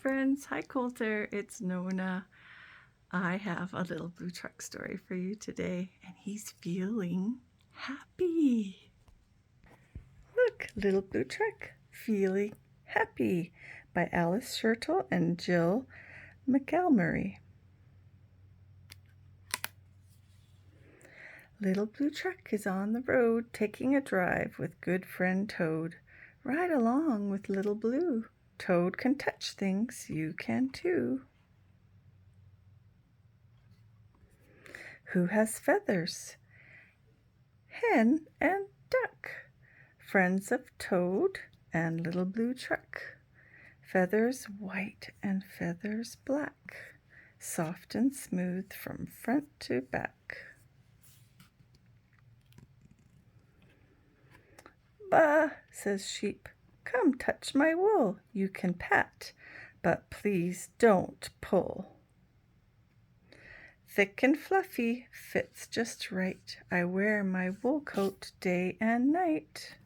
friends. Hi, Coulter. It's Nonna. I have a little blue truck story for you today, and he's feeling happy. Look, Little Blue Truck, Feeling Happy by Alice Schertle and Jill McElmurry. Little Blue Truck is on the road, taking a drive with good friend Toad. Ride along with Little Blue. Toad can touch things, you can too. Who has feathers? Hen and Duck, friends of Toad and Little Blue Truck. Feathers white and feathers black, soft and smooth from front to back. Bah, says Sheep, come touch my wool, you can pat, but please don't pull. Thick and fluffy, fits just right, I wear my wool coat day and night.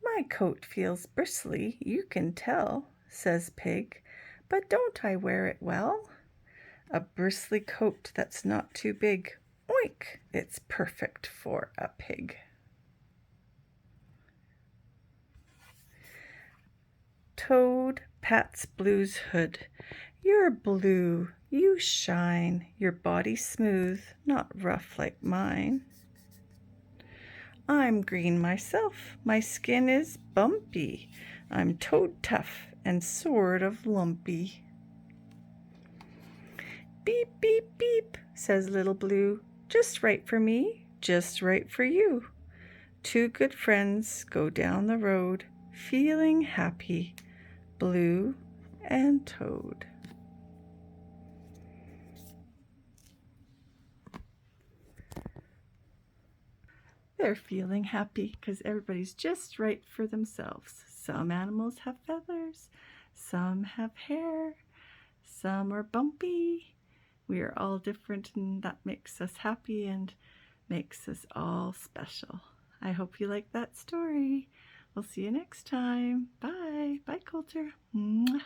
My coat feels bristly, you can tell, says Pig, but don't I wear it well? A bristly coat that's not too big, oink, it's perfect for a pig. Toad pats Blue's hood. You're blue, you shine, your body smooth, not rough like mine. I'm green myself, my skin is bumpy, I'm toad tough and sort of lumpy. Beep, beep, beep, says Little Blue, just right for me, just right for you. Two good friends go down the road, feeling happy, Blue and Toad. They're feeling happy because everybody's just right for themselves. Some animals have feathers, some have hair, some are bumpy. We are all different, and that makes us happy and makes us all special. I hope you like that story. We'll see you next time. Bye. Bye, Coulter. Mwah.